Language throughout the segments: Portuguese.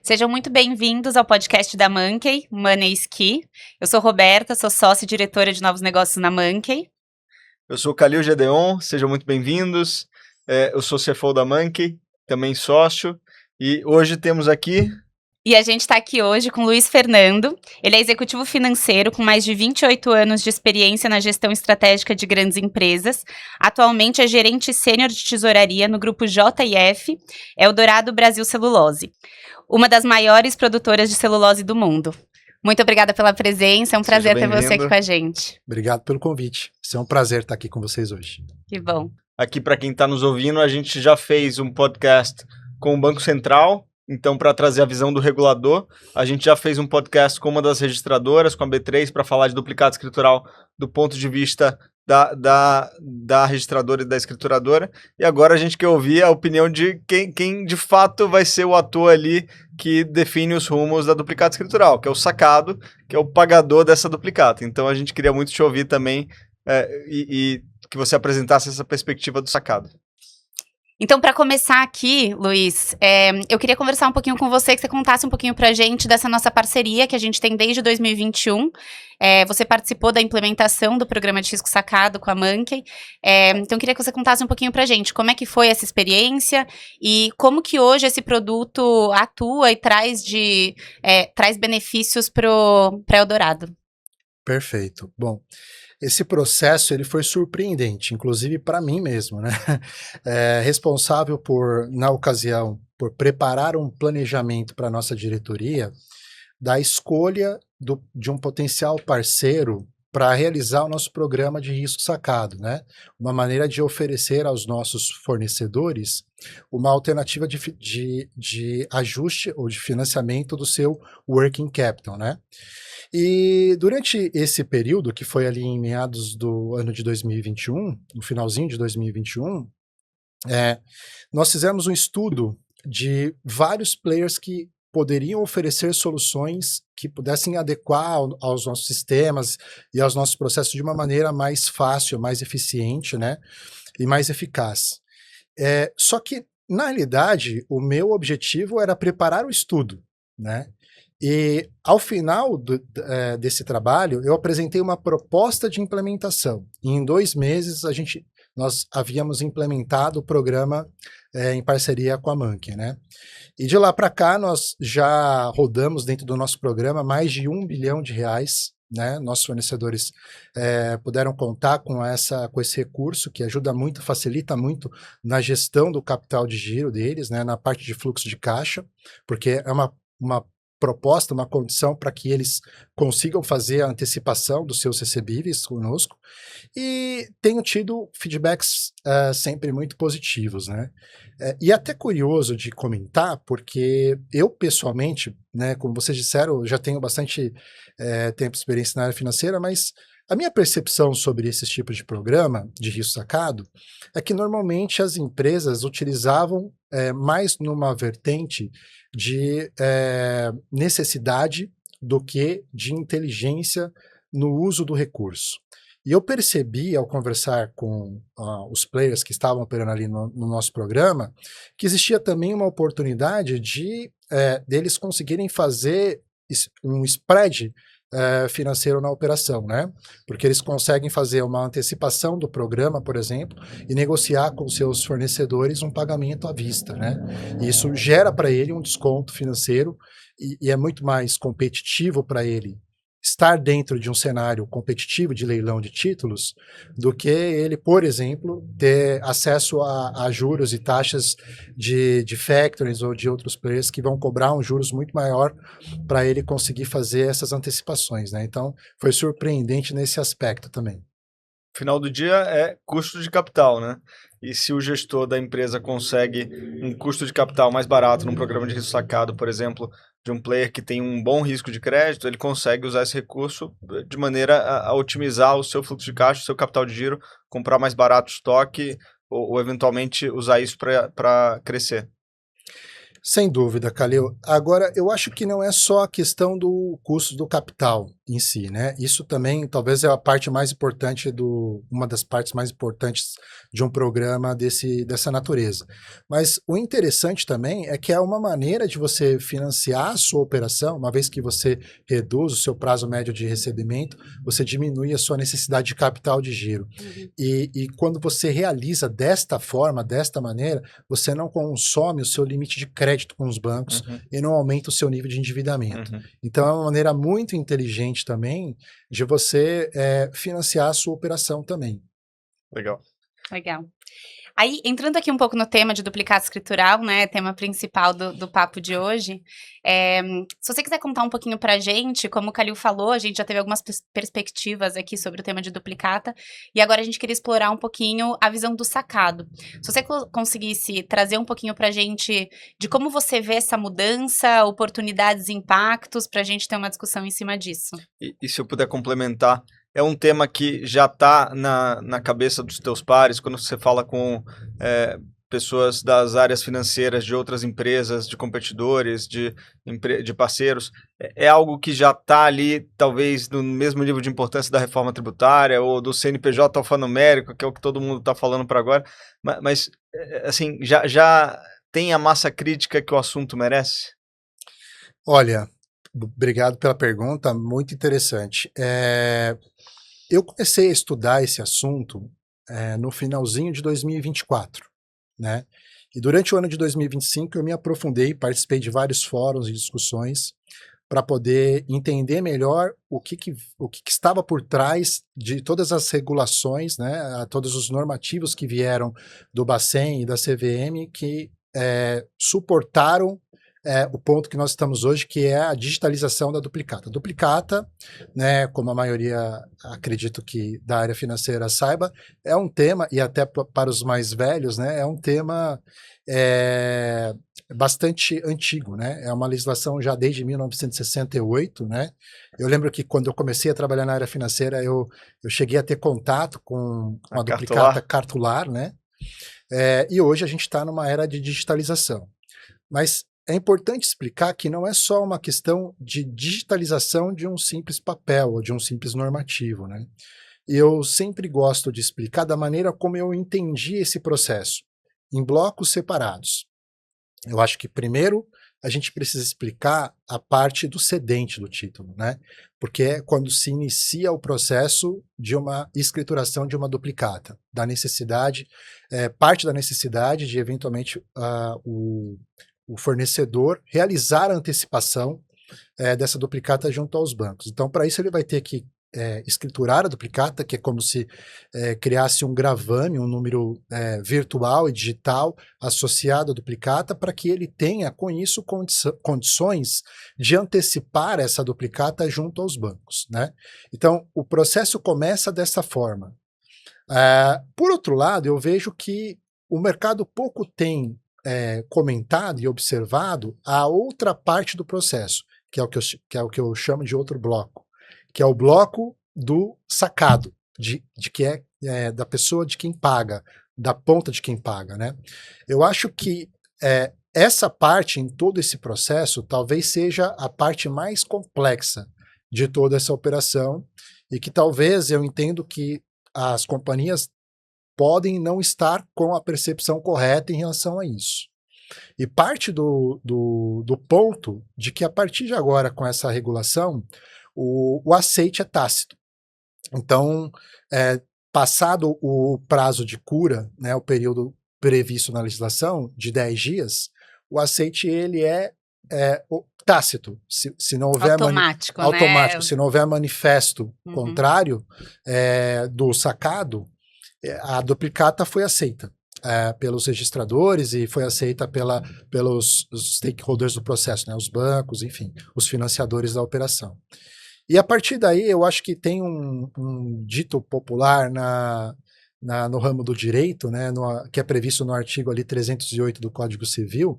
Sejam muito bem-vindos ao podcast da Monkey, Money is Key. Eu sou Roberta, sou sócia e diretora de novos negócios na Monkey. Eu sou o Khalil Gedeon, sejam muito bem-vindos. Eu sou CFO da Monkey, também sócio. E hoje temos aqui... E a gente está aqui hoje com o Luiz Fernando. Ele é executivo financeiro com mais de 28 anos de experiência na gestão estratégica de grandes empresas. Atualmente é gerente sênior de tesouraria no grupo JF, Eldorado Brasil Celulose, uma das maiores produtoras de celulose do mundo. Muito obrigada pela presença, é um prazer ter você aqui com a gente. Obrigado pelo convite. É um prazer estar aqui com vocês hoje. Que bom. Aqui, para quem está nos ouvindo, a gente já fez um podcast com o Banco Central. Então, para trazer a visão do regulador, a gente já fez um podcast com uma das registradoras, com a B3, para falar de duplicado escritural do ponto de vista da registradora e da escrituradora. E agora a gente quer ouvir a opinião de quem de fato vai ser o ator ali que define os rumos da duplicata escritural, que é o sacado, que é o pagador dessa duplicata. Então, a gente queria muito te ouvir também e que você apresentasse essa perspectiva do sacado. Então, para começar aqui, Luiz, eu queria conversar um pouquinho com você, que você contasse um pouquinho para a gente dessa nossa parceria que a gente tem desde 2021. Você participou da implementação do programa de risco sacado com a Monkey. Então, eu queria que você contasse um pouquinho para a gente como é que foi essa experiência e como que hoje esse produto atua e traz benefícios para Eldorado. Perfeito. Bom, esse processo ele foi surpreendente, inclusive para mim mesmo, né? Responsável por, na ocasião, por preparar um planejamento para a nossa diretoria da escolha de um potencial parceiro para realizar o nosso programa de risco sacado, né? Uma maneira de oferecer aos nossos fornecedores uma alternativa de ajuste ou de financiamento do seu working capital, né? E durante esse período, que foi ali em meados do ano de 2021, no finalzinho de 2021, nós fizemos um estudo de vários players que poderiam oferecer soluções que pudessem adequar aos nossos sistemas e aos nossos processos de uma maneira mais fácil, mais eficiente, né, e mais eficaz. Só que, na realidade, o meu objetivo era preparar o estudo, né? E, ao final desse trabalho, eu apresentei uma proposta de implementação. E em 2 meses, nós havíamos implementado o programa em parceria com a Monkey, né? E de lá para cá, nós já rodamos dentro do nosso programa mais de R$1 bilhão, né? Nossos fornecedores puderam contar com esse recurso, que ajuda muito, facilita muito na gestão do capital de giro deles, né? Na parte de fluxo de caixa, porque é uma proposta, uma condição para que eles consigam fazer a antecipação dos seus recebíveis conosco, e tenho tido feedbacks sempre muito positivos, né? E até curioso de comentar, porque eu pessoalmente, né, como vocês disseram, já tenho bastante tempo de experiência na área financeira, mas a minha percepção sobre esses tipos de programa de risco sacado é que normalmente as empresas utilizavam mais numa vertente de necessidade do que de inteligência no uso do recurso. E eu percebi, ao conversar com os players que estavam operando ali no nosso programa, que existia também uma oportunidade deles conseguirem fazer um spread financeiro na operação, né? Porque eles conseguem fazer uma antecipação do programa, por exemplo, e negociar com seus fornecedores um pagamento à vista, né? E isso gera para ele um desconto financeiro e é muito mais competitivo para ele estar dentro de um cenário competitivo de leilão de títulos do que ele, por exemplo, ter acesso a juros e taxas de factories ou de outros players que vão cobrar um juros muito maior para ele conseguir fazer essas antecipações, né? Então, foi surpreendente nesse aspecto também. Final do dia é custo de capital, né? E se o gestor da empresa consegue um custo de capital mais barato num programa de risco sacado, por exemplo, de um player que tem um bom risco de crédito, ele consegue usar esse recurso de maneira a otimizar o seu fluxo de caixa, o seu capital de giro, comprar mais barato estoque ou eventualmente usar isso para crescer. Sem dúvida, Calil. Agora, eu acho que não é só a questão do custo do capital em si, né? Isso também talvez é a parte mais importante uma das partes mais importantes de um programa dessa natureza. Mas o interessante também é que é uma maneira de você financiar a sua operação, uma vez que você reduz o seu prazo médio de recebimento, você diminui a sua necessidade de capital de giro. E quando você realiza desta forma, desta maneira, você não consome o seu limite de crédito com os bancos e não aumenta o seu nível de endividamento. Então é uma maneira muito inteligente também de você financiar a sua operação também. Legal. Legal. Aí, entrando aqui um pouco no tema de duplicata escritural, né, tema principal do papo de hoje, se você quiser contar um pouquinho pra gente, como o Calil falou, a gente já teve algumas perspectivas aqui sobre o tema de duplicata, e agora a gente queria explorar um pouquinho a visão do sacado. Se você conseguisse trazer um pouquinho pra gente de como você vê essa mudança, oportunidades e impactos, pra gente ter uma discussão em cima disso. E se eu puder complementar, é um tema que já está na cabeça dos teus pares, quando você fala com pessoas das áreas financeiras de outras empresas, de competidores, de parceiros, é algo que já está ali, talvez, no mesmo nível de importância da reforma tributária ou do CNPJ alfanumérico, que é o que todo mundo está falando para agora, mas assim, já tem a massa crítica que o assunto merece? Olha, obrigado pela pergunta, muito interessante. Eu comecei a estudar esse assunto no finalzinho de 2024, né? E durante o ano de 2025 eu me aprofundei, participei de vários fóruns e discussões para poder entender melhor o que estava por trás de todas as regulações, né? Todos os normativos que vieram do Bacen e da CVM que suportaram o ponto que nós estamos hoje, que é a digitalização da duplicata. A duplicata, né, como a maioria, acredito que da área financeira saiba, é um tema, e até para os mais velhos, né, é um tema bastante antigo, né? É uma legislação já desde 1968, né? Eu lembro que quando eu comecei a trabalhar na área financeira, eu cheguei a ter contato com a duplicata cartular, né? E hoje a gente está numa era de digitalização. Mas é importante explicar que não é só uma questão de digitalização de um simples papel ou de um simples normativo, né? Eu sempre gosto de explicar da maneira como eu entendi esse processo, em blocos separados. Eu acho que primeiro a gente precisa explicar a parte do cedente do título, né? Porque é quando se inicia o processo de uma escrituração de uma duplicata, da necessidade, parte da necessidade de eventualmente o fornecedor realizar a antecipação dessa duplicata junto aos bancos. Então, para isso, ele vai ter que escriturar a duplicata, que é como se criasse um gravame, um número virtual e digital associado à duplicata, para que ele tenha, com isso, condições de antecipar essa duplicata junto aos bancos, né? Então, o processo começa dessa forma. Por outro lado, eu vejo que o mercado pouco tem comentado e observado a outra parte do processo, que é o que eu chamo de outro bloco, que é o bloco do sacado, de que da pessoa de quem paga, da ponta de quem paga, né? Eu acho que essa parte, em todo esse processo, talvez seja a parte mais complexa de toda essa operação e que talvez eu entendo que as companhias podem não estar com a percepção correta em relação a isso. E parte do ponto de que a partir de agora, com essa regulação, o aceite é tácito. Então, passado o prazo de cura, né, o período previsto na legislação, de 10 dias, o aceite ele é tácito. Se não houver automático, automático, se não houver manifesto contrário do sacado, a duplicata foi aceita pelos registradores e foi aceita pelos stakeholders do processo, né, os bancos, enfim, os financiadores da operação. E a partir daí, eu acho que tem um dito popular no ramo do direito, né, que é previsto no artigo ali 308 do Código Civil,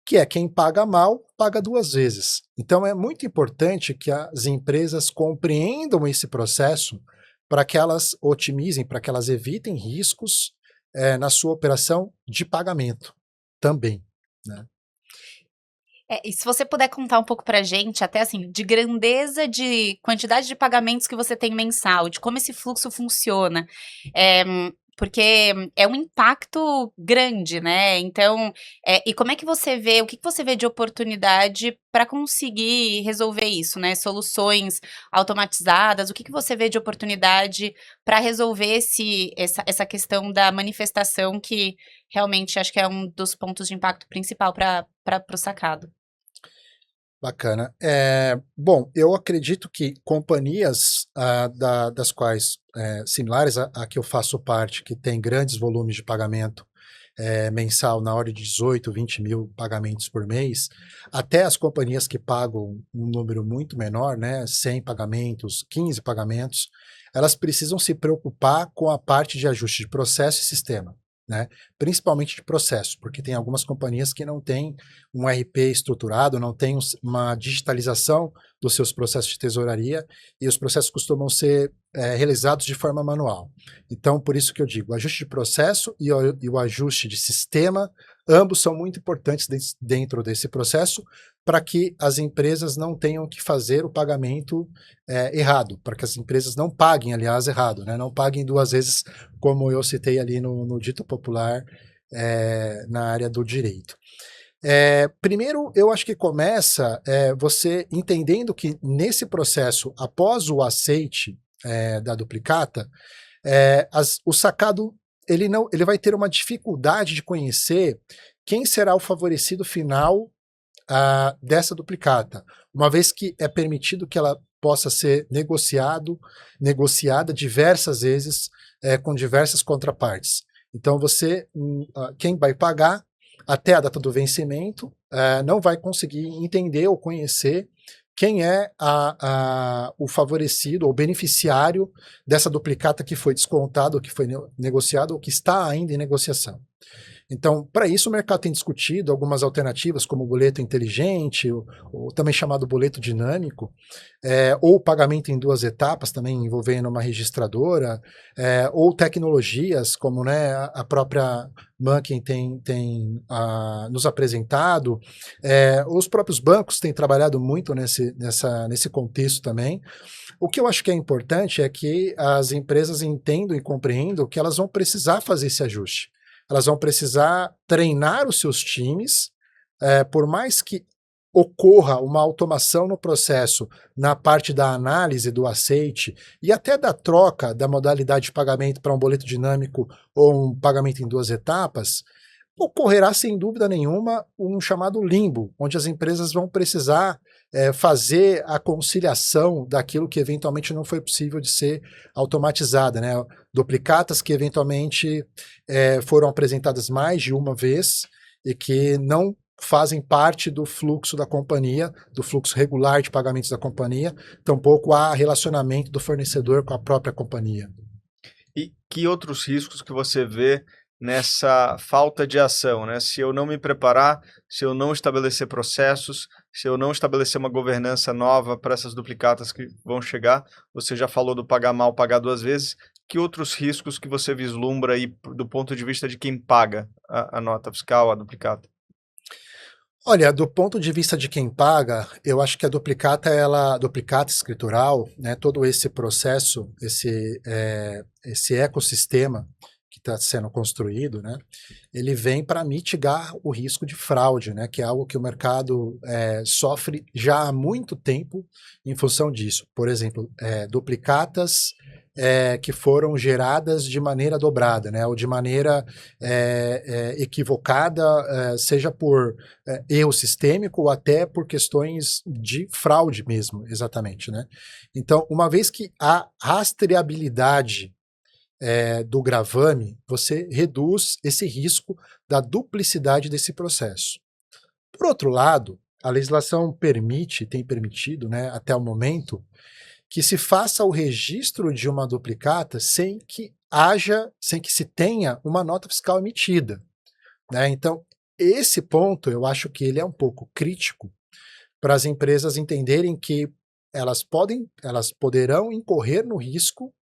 que é quem paga mal, paga duas vezes. Então é muito importante que as empresas compreendam esse processo para que elas otimizem, para que elas evitem riscos na sua operação de pagamento também, né? E se você puder contar um pouco pra gente, até assim, de grandeza de quantidade de pagamentos que você tem mensal, de como esse fluxo funciona, porque é um impacto grande, né? Então, e como é que você vê, o que que você vê de oportunidade para conseguir resolver isso, né? Soluções automatizadas, o que que você vê de oportunidade para resolver essa questão da manifestação que realmente acho que é um dos pontos de impacto principal para o sacado. Bacana. Bom, eu acredito que companhias das quais, similares à que eu faço parte, que tem grandes volumes de pagamento mensal na ordem de 18, 20 mil pagamentos por mês, até as companhias que pagam um número muito menor, né, 100 pagamentos, 15 pagamentos, elas precisam se preocupar com a parte de ajuste de processo e sistema. Né? Principalmente de processo, porque tem algumas companhias que não têm um RP estruturado, não têm uma digitalização dos seus processos de tesouraria e os processos costumam ser realizados de forma manual. Então, por isso que eu digo, o ajuste de processo e o ajuste de sistema, ambos são muito importantes dentro desse processo para que as empresas não tenham que fazer o pagamento errado, para que as empresas não paguem, aliás, errado, né? Não paguem duas vezes, como eu citei ali no dito popular, na área do direito. Primeiro, eu acho que começa você entendendo que nesse processo, após o aceite da duplicata, o sacado ele vai ter uma dificuldade de conhecer quem será o favorecido final dessa duplicata, uma vez que é permitido que ela possa ser negociada diversas vezes com diversas contrapartes. Então quem vai pagar até a data do vencimento não vai conseguir entender ou conhecer quem é o favorecido ou beneficiário dessa duplicata que foi descontada, ou que foi negociada, ou que está ainda em negociação. Então, para isso, o mercado tem discutido algumas alternativas, como o boleto inteligente, ou também chamado boleto dinâmico, ou pagamento em 2 etapas, também envolvendo uma registradora, ou tecnologias, como né, a própria Banking tem nos apresentado. Os próprios bancos têm trabalhado muito nesse contexto também. O que eu acho que é importante é que as empresas entendam e compreendam que elas vão precisar fazer esse ajuste. Elas vão precisar treinar os seus times, por mais que ocorra uma automação no processo, na parte da análise do aceite e até da troca da modalidade de pagamento para um boleto dinâmico ou um pagamento em 2 etapas, ocorrerá sem dúvida nenhuma um chamado limbo, onde as empresas vão precisar fazer a conciliação daquilo que eventualmente não foi possível de ser automatizada, né? Duplicatas que eventualmente foram apresentadas mais de uma vez e que não fazem parte do fluxo da companhia, do fluxo regular de pagamentos da companhia, tampouco há relacionamento do fornecedor com a própria companhia. E que outros riscos que você vê nessa falta de ação, né? Se eu não me preparar, se eu não estabelecer processos, se eu não estabelecer uma governança nova para essas duplicatas que vão chegar, você já falou do pagar mal, pagar 2 vezes, que outros riscos que você vislumbra aí do ponto de vista de quem paga a nota fiscal, a duplicata? Olha, do ponto de vista de quem paga, eu acho que a duplicata escritural, né, todo esse processo, esse ecossistema que está sendo construído, né, ele vem para mitigar o risco de fraude, né, que é algo que o mercado sofre já há muito tempo em função disso. Por exemplo, duplicatas que foram geradas de maneira dobrada, né, ou de maneira equivocada, seja por erro sistêmico ou até por questões de fraude mesmo, exatamente, né? Então, uma vez que há rastreabilidade do gravame, você reduz esse risco da duplicidade desse processo. Por outro lado, a legislação tem permitido, né, até o momento, que se faça o registro de uma duplicata sem que se tenha uma nota fiscal emitida, né? Então, esse ponto eu acho que ele é um pouco crítico para as empresas entenderem que elas poderão incorrer no risco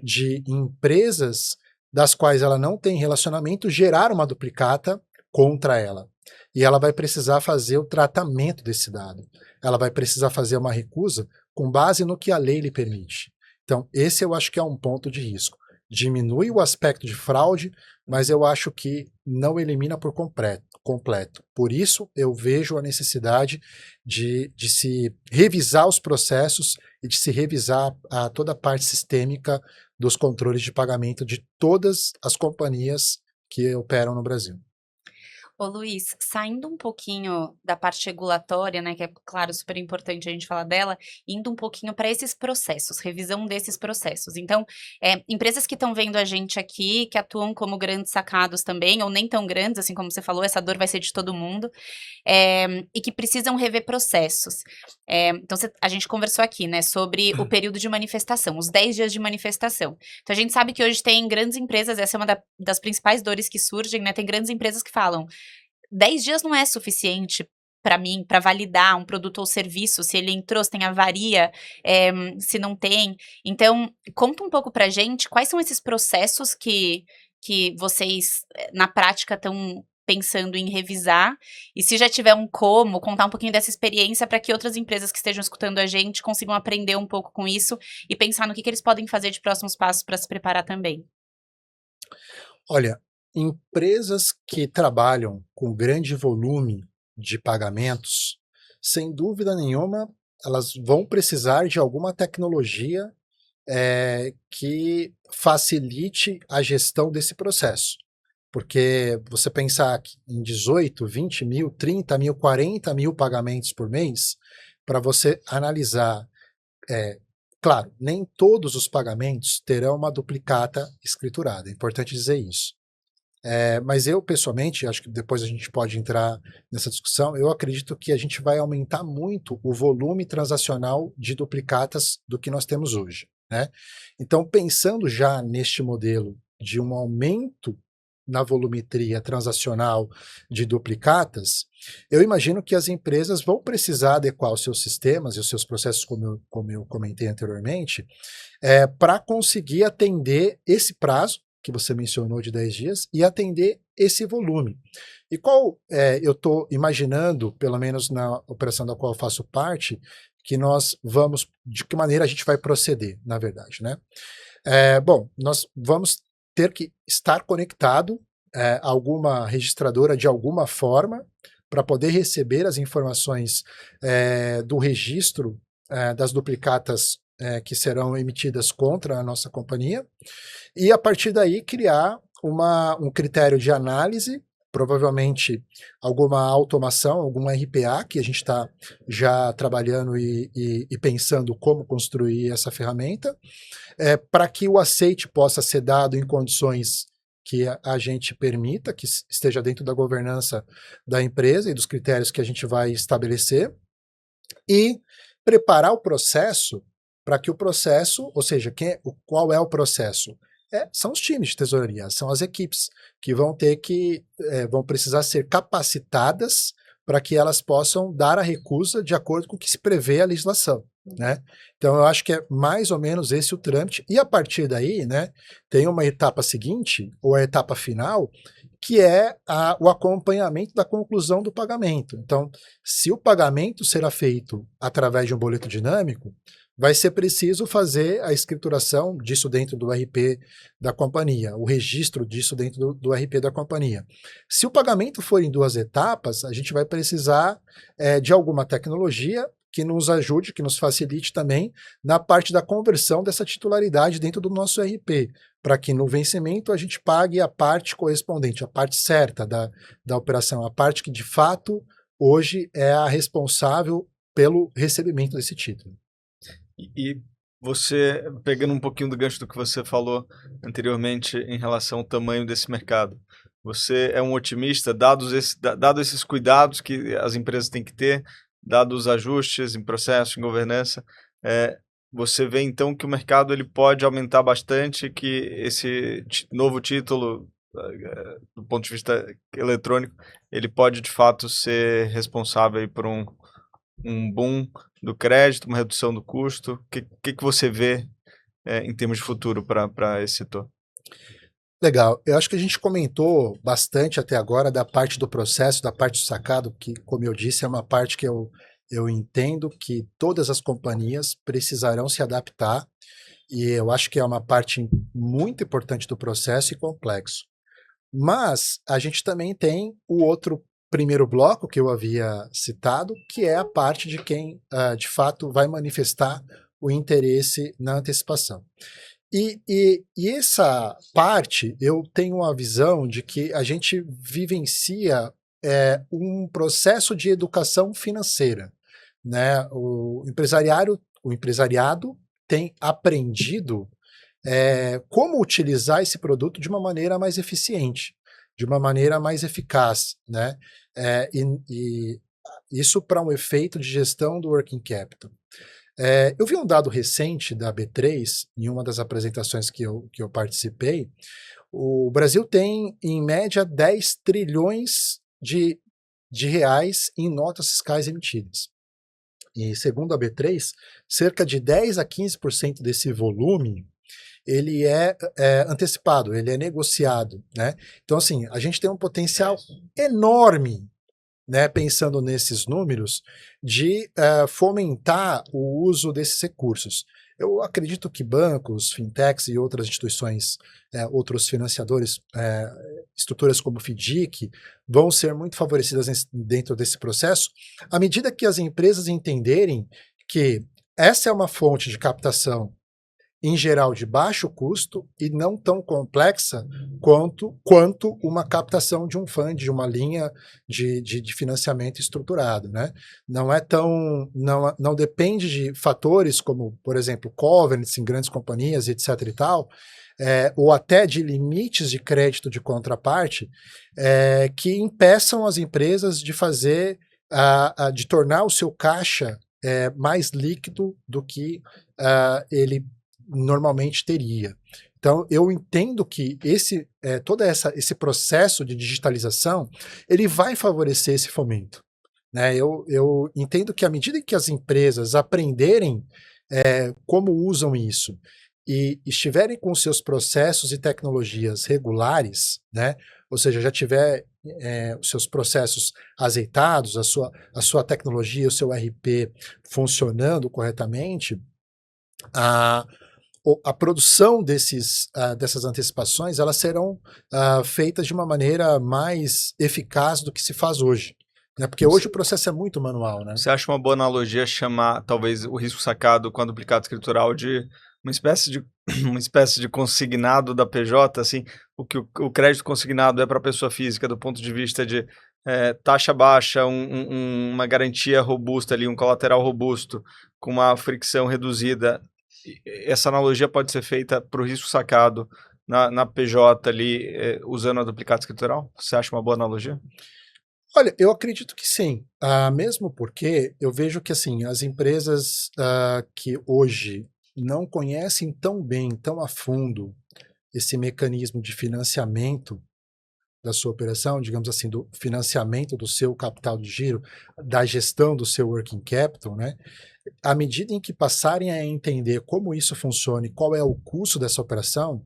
de empresas das quais ela não tem relacionamento gerar uma duplicata contra ela. e ela vai precisar fazer o tratamento desse dado. Ela vai precisar fazer uma recusa com base no que a lei lhe permite. Então, esse eu acho que é um ponto de risco. Diminui o aspecto de fraude, mas eu acho que não elimina por completo. Por isso, eu vejo a necessidade de se revisar os processos e de se revisar toda a parte sistêmica dos controles de pagamento de todas as companhias que operam no Brasil. Ô Luiz, saindo um pouquinho da parte regulatória, né, que é, claro, super importante a gente falar dela, indo um pouquinho para esses processos, revisão desses processos. Então, empresas que estão vendo a gente aqui, que atuam como grandes sacados também, ou nem tão grandes, assim como você falou, essa dor vai ser de todo mundo, e que precisam rever processos. Então, a gente conversou aqui, né, sobre o período de manifestação, os 10 dias de manifestação. Então, a gente sabe que hoje tem grandes empresas, essa é uma das principais dores que surgem, né, tem grandes empresas que falam, 10 dias não é suficiente para mim, para validar um produto ou serviço, se ele entrou, se tem avaria, se não tem. Então, conta um pouco pra gente quais são esses processos que vocês, na prática, estão pensando em revisar, e se já tiver como, contar um pouquinho dessa experiência para que outras empresas que estejam escutando a gente consigam aprender um pouco com isso e pensar no que eles podem fazer de próximos passos para se preparar também. Olha, empresas que trabalham com grande volume de pagamentos, sem dúvida nenhuma, elas vão precisar de alguma tecnologia que facilite a gestão desse processo. Porque você pensar em 18, 20 mil, 30 mil, 40 mil pagamentos por mês, para você analisar, claro, nem todos os pagamentos terão uma duplicata escriturada, é importante dizer isso. Mas eu, pessoalmente, acho que depois a gente pode entrar nessa discussão, eu acredito que a gente vai aumentar muito o volume transacional de duplicatas do que nós temos hoje, né? Então, pensando já neste modelo de um aumento na volumetria transacional de duplicatas, eu imagino que as empresas vão precisar adequar os seus sistemas e os seus processos, como eu comentei anteriormente, para conseguir atender esse prazo que você mencionou de 10 dias, e atender esse volume. E qual eu estou imaginando, pelo menos na operação da qual eu faço parte, que nós vamos, de que maneira a gente vai proceder, na verdade, né? Bom, nós vamos ter que estar conectado a alguma registradora de alguma forma, para poder receber as informações do registro das duplicatas que serão emitidas contra a nossa companhia, e a partir daí criar um critério de análise, provavelmente alguma automação, alguma RPA, que a gente está já trabalhando e pensando como construir essa ferramenta, para que o aceite possa ser dado em condições que a gente permita, que esteja dentro da governança da empresa e dos critérios que a gente vai estabelecer, e preparar o processo para que o processo, ou seja, qual é o processo? São os times de tesouraria, são as equipes que vão precisar ser capacitadas para que elas possam dar a recusa de acordo com o que se prevê a legislação, né? Então eu acho que é mais ou menos esse o trâmite, e a partir daí, né, tem uma etapa seguinte, ou a etapa final, que é o acompanhamento da conclusão do pagamento. Então, se o pagamento será feito através de um boleto dinâmico, vai ser preciso fazer a escrituração disso dentro do RP da companhia, o registro disso dentro do RP da companhia. Se o pagamento for em 2 etapas, a gente vai precisar de alguma tecnologia que nos ajude, que nos facilite também na parte da conversão dessa titularidade dentro do nosso RP, para que no vencimento a gente pague a parte correspondente, a parte certa da operação, a parte que de fato hoje é a responsável pelo recebimento desse título. E você, pegando um pouquinho do gancho do que você falou anteriormente em relação ao tamanho desse mercado, você é um otimista, dados esses cuidados que as empresas têm que ter, dados os ajustes em processo, em governança, você vê então que o mercado ele pode aumentar bastante, que esse novo título, do ponto de vista eletrônico, ele pode de fato ser responsável aí por um boom do crédito, uma redução do custo. O que você vê em termos de futuro para esse setor? Legal. Eu acho que a gente comentou bastante até agora da parte do processo, da parte do sacado, que, como eu disse, é uma parte que eu entendo que todas as companhias precisarão se adaptar, e eu acho que é uma parte muito importante do processo e complexo. Mas a gente também tem o outro primeiro bloco que eu havia citado, que é a parte de quem, de fato, vai manifestar o interesse na antecipação. E essa parte, eu tenho a visão de que a gente vivencia um processo de educação financeira, né? O empresariado tem aprendido como utilizar esse produto de uma maneira mais eficiente, de uma maneira mais eficaz, né? E isso para um efeito de gestão do working capital. Eu vi um dado recente da B3, em uma das apresentações que eu participei. O Brasil tem, em média, 10 trilhões de reais em notas fiscais emitidas. E, segundo a B3, cerca de 10 a 15% desse volume ele é antecipado, ele é negociado, né? Então, assim, a gente tem um potencial enorme, né, pensando nesses números, de fomentar o uso desses recursos. Eu acredito que bancos, fintechs e outras instituições, outros financiadores, estruturas como o FDIC, vão ser muito favorecidas dentro desse processo, à medida que as empresas entenderem que essa é uma fonte de captação em geral de baixo custo e não tão complexa quanto uma captação de um fund, de uma linha de financiamento estruturado, né? Não é tão, não depende de fatores como, por exemplo, covenants em grandes companhias, etc. e tal, ou até de limites de crédito de contraparte, que impeçam as empresas de fazer, de tornar o seu caixa mais líquido do que ele normalmente teria. Então, eu entendo que todo esse processo de digitalização, ele vai favorecer esse fomento. Né? Eu entendo que à medida que as empresas aprenderem como usam isso e estiverem com seus processos e tecnologias regulares, né? Ou seja, já tiver os seus processos azeitados, a sua tecnologia, o seu RP funcionando corretamente, a produção dessas antecipações elas serão feitas de uma maneira mais eficaz do que se faz hoje. Né? Porque hoje o processo é muito manual. Né? Você acha uma boa analogia chamar, talvez, o risco sacado com a duplicata escritural de uma espécie de uma espécie de consignado da PJ, assim, o que o crédito consignado é para a pessoa física do ponto de vista de taxa baixa, uma garantia robusta ali, um colateral robusto, com uma fricção reduzida. Essa analogia pode ser feita para o risco sacado na PJ ali, usando a duplicata escritural? Você acha uma boa analogia? Olha, eu acredito que sim, mesmo porque eu vejo que assim as empresas que hoje não conhecem tão bem, tão a fundo esse mecanismo de financiamento da sua operação, digamos assim, do financiamento do seu capital de giro, da gestão do seu working capital, né? À medida em que passarem a entender como isso funciona e qual é o custo dessa operação,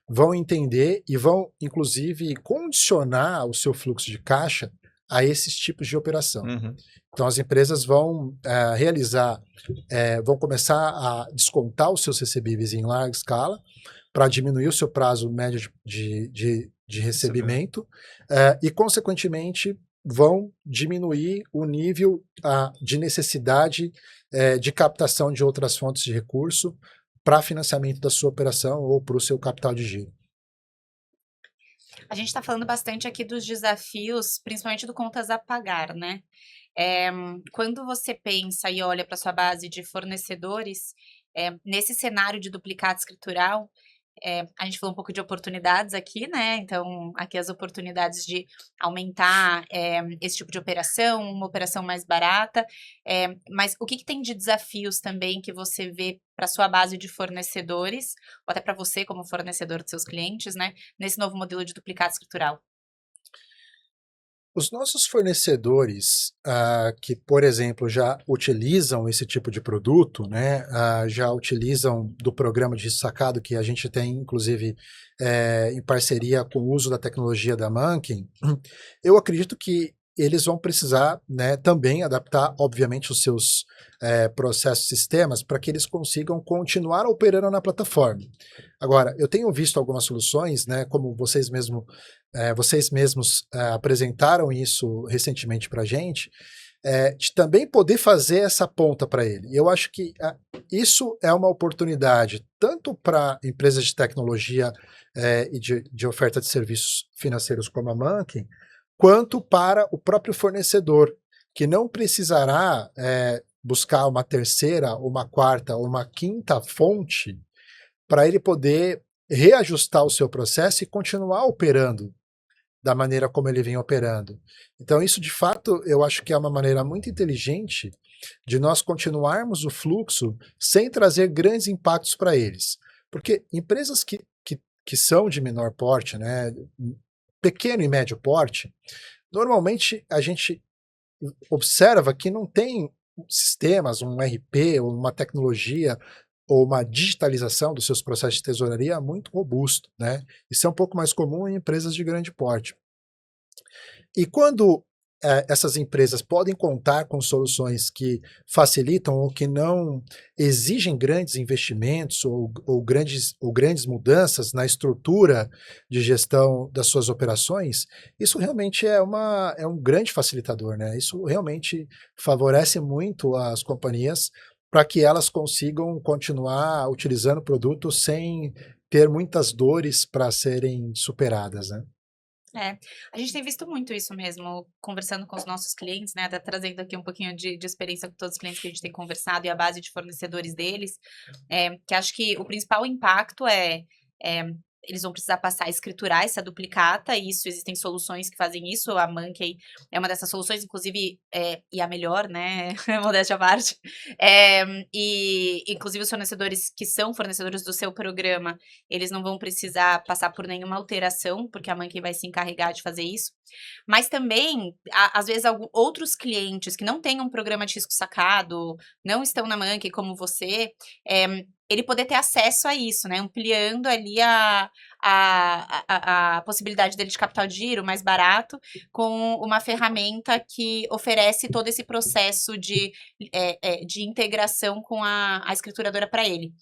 vão entender e vão, inclusive, condicionar o seu fluxo de caixa a esses tipos de operação. Uhum. Então, as empresas vão vão começar a descontar os seus recebíveis em larga escala para diminuir o seu prazo médio de recebimento e, consequentemente, vão diminuir o nível de necessidade de captação de outras fontes de recurso para financiamento da sua operação ou para o seu capital de giro. A gente está falando bastante aqui dos desafios, principalmente do contas a pagar, né? Quando você pensa e olha para sua base de fornecedores, nesse cenário de duplicata escritural, a gente falou um pouco de oportunidades aqui, né? Então, aqui as oportunidades de aumentar esse tipo de operação, uma operação mais barata. Mas o que tem de desafios também que você vê para sua base de fornecedores, ou até para você como fornecedor de seus clientes, né? Nesse novo modelo de duplicata escritural? Os nossos fornecedores que, por exemplo, já utilizam esse tipo de produto, né, já utilizam do programa de risco sacado que a gente tem, inclusive, em parceria com o uso da tecnologia da Mankin, eu acredito que eles vão precisar, né, também adaptar, obviamente, os seus processos, sistemas, para que eles consigam continuar operando na plataforma. Agora, eu tenho visto algumas soluções, né, como vocês mesmos apresentaram isso recentemente para a gente, de também poder fazer essa ponta para ele. E eu acho que isso é uma oportunidade tanto para empresas de tecnologia e de oferta de serviços financeiros como a Mankin, quanto para o próprio fornecedor, que não precisará buscar uma terceira, uma quarta, uma quinta fonte para ele poder reajustar o seu processo e continuar operando da maneira como ele vem operando. Então, isso de fato eu acho que é uma maneira muito inteligente de nós continuarmos o fluxo sem trazer grandes impactos para eles. Porque empresas que são de menor porte, né, pequeno e médio porte, normalmente a gente observa que não tem sistemas, um RP ou uma tecnologia ou uma digitalização dos seus processos de tesouraria muito robusto, né? Isso é um pouco mais comum em empresas de grande porte. E quando essas empresas podem contar com soluções que facilitam ou que não exigem grandes investimentos ou grandes mudanças na estrutura de gestão das suas operações, isso realmente é um grande facilitador, né? Isso realmente favorece muito as companhias para que elas consigam continuar utilizando o produto sem ter muitas dores para serem superadas, né? A gente tem visto muito isso mesmo, conversando com os nossos clientes, né? Tá trazendo aqui um pouquinho de experiência com todos os clientes que a gente tem conversado e a base de fornecedores deles, que acho que o principal impacto eles vão precisar passar a escriturar essa duplicata, e isso existem soluções que fazem isso, a Monkey é uma dessas soluções, inclusive, e a melhor, né? Modéstia à parte. E inclusive os fornecedores que são fornecedores do seu programa, eles não vão precisar passar por nenhuma alteração, porque a Monkey vai se encarregar de fazer isso. Mas também, às vezes, outros clientes que não têm um programa de risco sacado, não estão na Monkey como você, ele poder ter acesso a isso, né? Ampliando ali a possibilidade dele de capital de giro mais barato, com uma ferramenta que oferece todo esse processo de integração com a escrituradora para ele.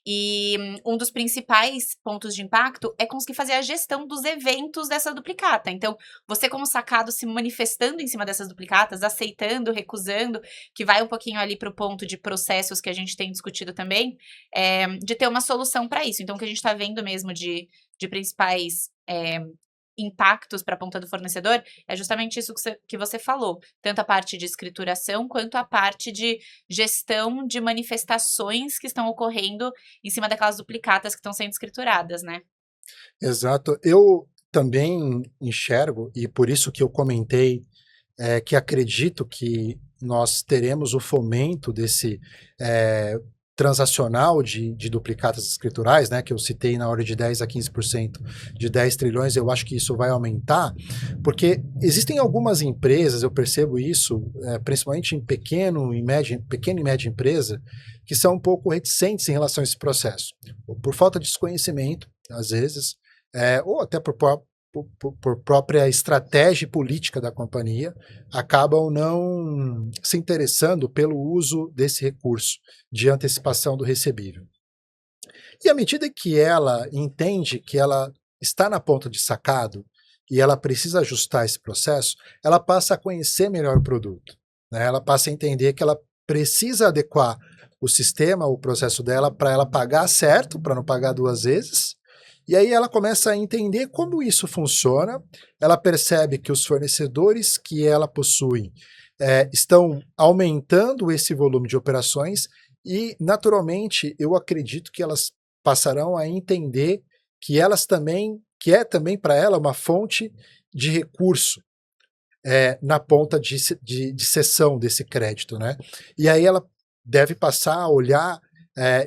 E um dos principais pontos de impacto é conseguir fazer a gestão dos eventos dessa duplicata. Então, você como sacado se manifestando em cima dessas duplicatas, aceitando, recusando, que vai um pouquinho ali para o ponto de processos que a gente tem discutido também, de ter uma solução para isso. Então, o que a gente está vendo mesmo de principais impactos para a ponta do fornecedor é justamente isso que você falou, tanto a parte de escrituração quanto a parte de gestão de manifestações que estão ocorrendo em cima daquelas duplicatas que estão sendo escrituradas, né? Exato. Eu também enxergo, e por isso que eu comentei que acredito que nós teremos o fomento desse transacional de duplicatas escriturais, né, que eu citei na ordem de 10 a 15% de 10 trilhões, eu acho que isso vai aumentar, porque existem algumas empresas, eu percebo isso, principalmente em pequena e média empresa, que são um pouco reticentes em relação a esse processo, por falta de desconhecimento, às vezes, ou até por própria estratégia política da companhia, acabam não se interessando pelo uso desse recurso de antecipação do recebível. E à medida que ela entende que ela está na ponta de sacado e ela precisa ajustar esse processo, ela passa a conhecer melhor o produto, né? Ela passa a entender que ela precisa adequar o sistema, o processo dela, para ela pagar certo, para não pagar duas vezes. E aí ela começa a entender como isso funciona, ela percebe que os fornecedores que ela possui estão aumentando esse volume de operações e, naturalmente, eu acredito que elas passarão a entender que é também para ela uma fonte de recurso na ponta de cessão desse crédito, né? E aí ela deve passar a olhar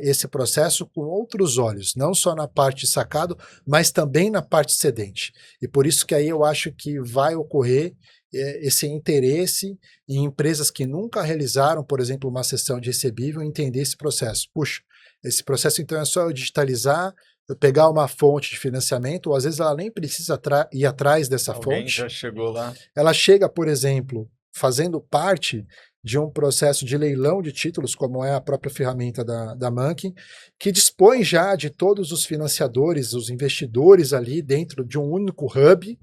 esse processo com outros olhos, não só na parte sacado, mas também na parte cedente. E por isso que aí eu acho que vai ocorrer esse interesse em empresas que nunca realizaram, por exemplo, uma sessão de recebível, entender esse processo. Puxa, esse processo então é só eu digitalizar, eu pegar uma fonte de financiamento, ou às vezes ela nem precisa ir atrás dessa Alguém fonte. já chegou lá. Ela chega, por exemplo, fazendo parte de um processo de leilão de títulos, como é a própria ferramenta da Monkey, que dispõe já de todos os financiadores, os investidores ali dentro de um único hub,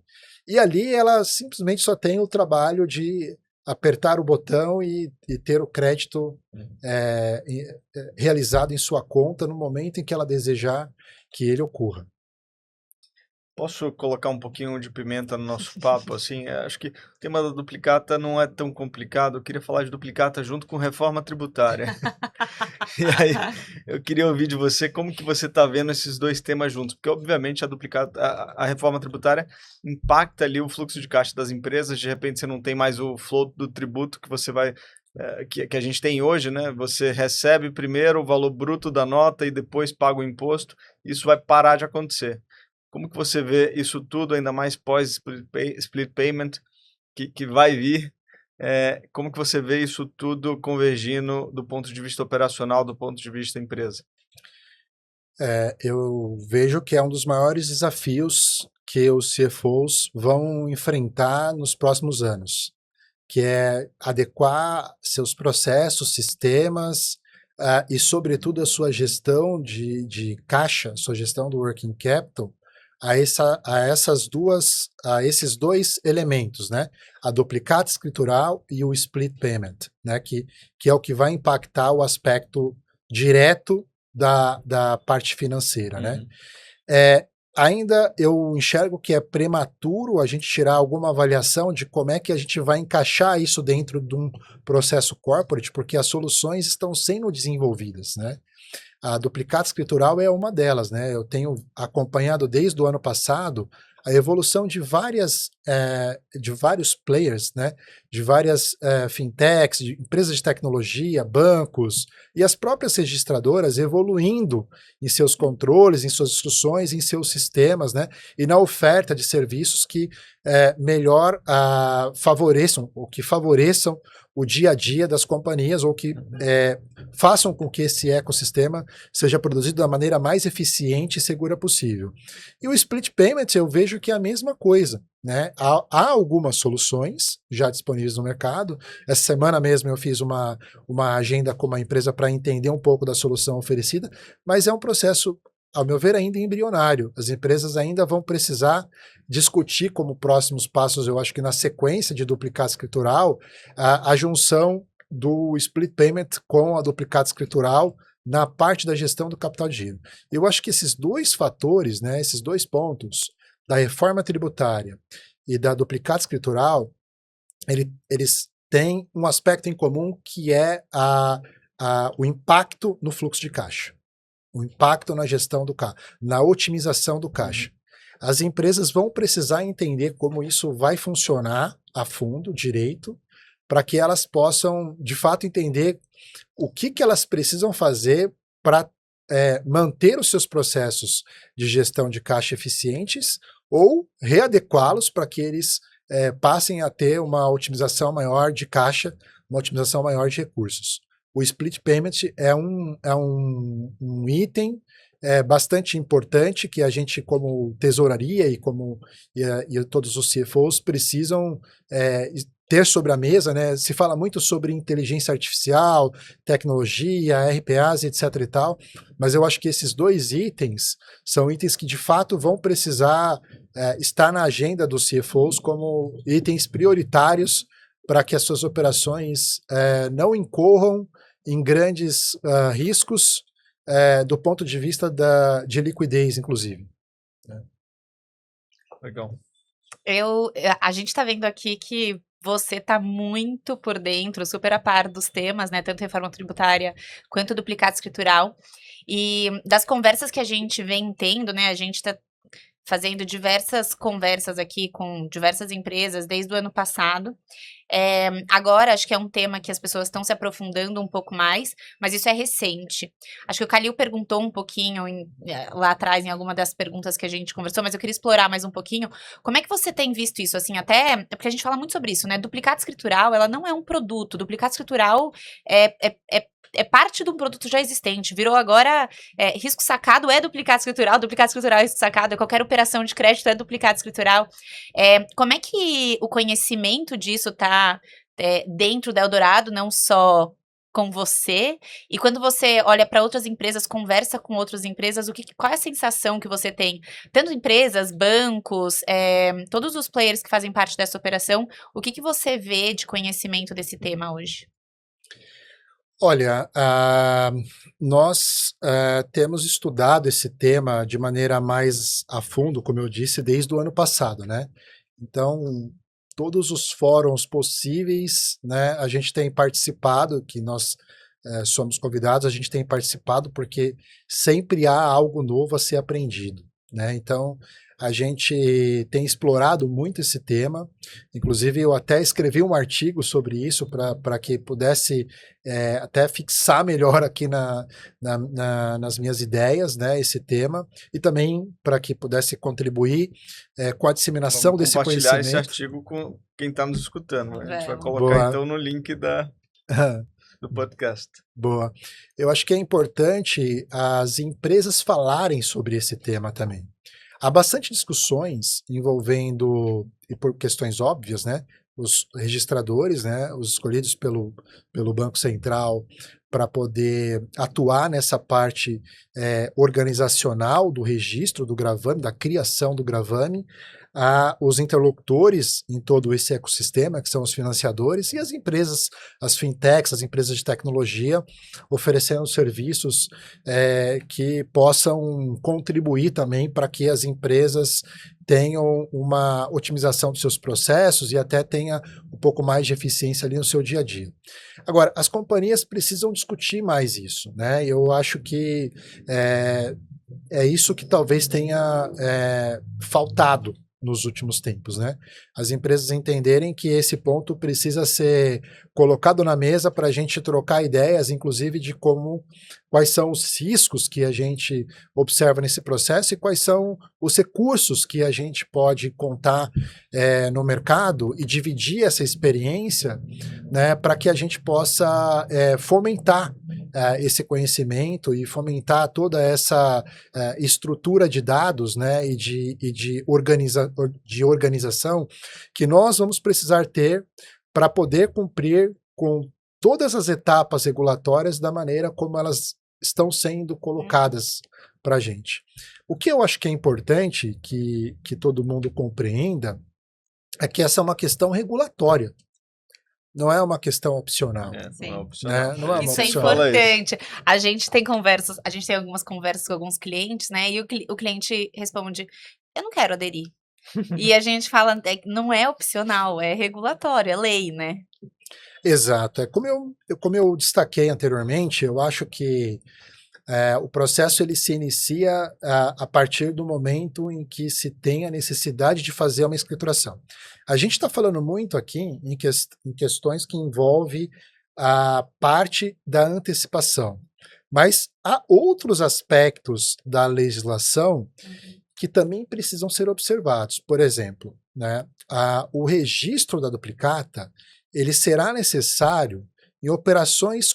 e ali ela simplesmente só tem o trabalho de apertar o botão e ter o crédito realizado em sua conta no momento em que ela desejar que ele ocorra. Posso colocar um pouquinho de pimenta no nosso papo, assim? Acho que o tema da duplicata não é tão complicado. Eu queria falar de duplicata junto com reforma tributária. E aí, eu queria ouvir de você como que você está vendo esses dois temas juntos, porque obviamente a reforma tributária impacta ali o fluxo de caixa das empresas. De repente você não tem mais o flow do tributo que você vai que a gente tem hoje, né? Você recebe primeiro o valor bruto da nota e depois paga o imposto. Isso vai parar de acontecer. Como que você vê isso tudo, ainda mais pós-split payment, que vai vir? Como que você vê isso tudo convergindo do ponto de vista operacional, do ponto de vista empresa? Eu vejo que é um dos maiores desafios que os CFOs vão enfrentar nos próximos anos, que é adequar seus processos, sistemas, e, sobretudo, a sua gestão de caixa, sua gestão do working capital, a esses dois elementos, né? A duplicata escritural e o split payment, né? Que é o que vai impactar o aspecto direto da parte financeira, né? Ainda eu enxergo que é prematuro a gente tirar alguma avaliação de como é que a gente vai encaixar isso dentro de um processo corporate, porque as soluções estão sendo desenvolvidas, né? A duplicata escritural é uma delas, né? Eu tenho acompanhado desde o ano passado a evolução de vários players, né? De várias fintechs, de empresas de tecnologia, bancos e as próprias registradoras evoluindo em seus controles, em suas instruções, em seus sistemas, né? E na oferta de serviços que melhor favoreçam o dia a dia das companhias ou que façam com que esse ecossistema seja produzido da maneira mais eficiente e segura possível. E o split payment eu vejo que é a mesma coisa, né? Há algumas soluções já disponíveis no mercado. Essa semana mesmo eu fiz uma agenda com uma empresa para entender um pouco da solução oferecida, mas é um processo, ao meu ver, ainda embrionário. As empresas ainda vão precisar discutir como próximos passos, eu acho que na sequência de duplicata escritural, a junção do split payment com a duplicata escritural na parte da gestão do capital de giro. Eu acho que esses dois fatores, né, esses dois pontos, da reforma tributária e da duplicata escritural, eles têm um aspecto em comum que é o impacto no fluxo de caixa. O impacto na gestão do caixa, na otimização do caixa. As empresas vão precisar entender como isso vai funcionar a fundo, direito, para que elas possam, de fato, entender o que elas precisam fazer para manter os seus processos de gestão de caixa eficientes ou readequá-los para que eles passem a ter uma otimização maior de caixa, uma otimização maior de recursos. O split payment é um item bastante importante que a gente, como tesouraria e todos os CFOs precisam ter sobre a mesa, né? Se fala muito sobre inteligência artificial, tecnologia, RPAs, etc. e tal, mas eu acho que esses dois itens são itens que de fato vão precisar estar na agenda dos CFOs como itens prioritários para que as suas operações não incorram em grandes riscos do ponto de vista de liquidez, inclusive. Legal. A gente está vendo aqui que você está muito por dentro, super a par dos temas, né? Tanto reforma tributária quanto duplicata escritural. E das conversas que a gente vem tendo, né? A gente está fazendo diversas conversas aqui com diversas empresas desde o ano passado. Agora, acho que é um tema que as pessoas estão se aprofundando um pouco mais, mas isso é recente. Acho que o Kalil perguntou um pouquinho lá atrás, em alguma das perguntas que a gente conversou, mas eu queria explorar mais um pouquinho. Como é que você tem visto isso? Assim, até, porque a gente fala muito sobre isso, né? Duplicata escritural, ela não é um produto. Duplicata escritural é parte de um produto já existente. Virou agora, risco sacado é duplicata escritural é risco sacado, qualquer operação de crédito é duplicata escritural. Como é que o conhecimento disso está dentro da Eldorado, não só com você? E quando você olha para outras empresas, conversa com outras empresas, qual é a sensação que você tem? Tanto empresas, bancos, todos os players que fazem parte dessa operação, o que você vê de conhecimento desse tema hoje? Olha, nós temos estudado esse tema de maneira mais a fundo, como eu disse, desde o ano passado, né? Então, todos os fóruns possíveis, né, a gente tem participado, que nós somos convidados, a gente tem participado porque sempre há algo novo a ser aprendido, né? Então, a gente tem explorado muito esse tema, inclusive eu até escrevi um artigo sobre isso para que pudesse até fixar melhor aqui nas minhas ideias, né, esse tema, e também para que pudesse contribuir com a disseminação desse conhecimento. Compartilhar esse artigo com quem está nos escutando, né? A gente vai colocar Boa. então no link do podcast. Boa. Eu acho que é importante as empresas falarem sobre esse tema também. Há bastante discussões envolvendo, e por questões óbvias, né, os registradores, né, os escolhidos pelo Banco Central para poder atuar nessa parte organizacional do registro do gravame, da criação do gravame, os interlocutores em todo esse ecossistema, que são os financiadores, e as empresas, as fintechs, as empresas de tecnologia, oferecendo serviços que possam contribuir também para que as empresas tenham uma otimização dos seus processos e até tenha um pouco mais de eficiência ali no seu dia a dia. Agora, as companhias precisam discutir mais isso, né? Eu acho que é isso que talvez tenha faltado nos últimos tempos, né? As empresas entenderem que esse ponto precisa ser colocado na mesa para a gente trocar ideias, inclusive de quais são os riscos que a gente observa nesse processo e quais são os recursos que a gente pode contar no mercado e dividir essa experiência, né, para que a gente possa fomentar esse conhecimento e fomentar toda essa estrutura de dados, né, e de organização que nós vamos precisar ter para poder cumprir com todas as etapas regulatórias da maneira como elas estão sendo colocadas para a gente. O que eu acho que é importante que todo mundo compreenda é que essa é uma questão regulatória. Não é uma questão opcional. Não é opcional. Né? Não é uma Isso opcional. é importante. A gente tem algumas conversas com alguns clientes, né? E o cliente responde: eu não quero aderir. E a gente fala, não é opcional, é regulatório, é lei, né? Exato. Como eu destaquei anteriormente, eu acho que o processo ele se inicia a partir do momento em que se tem a necessidade de fazer uma escrituração. A gente está falando muito aqui em questões que envolvem a parte da antecipação, mas há outros aspectos da legislação que também precisam ser observados. Por exemplo, né, o registro da duplicata ele será necessário em operações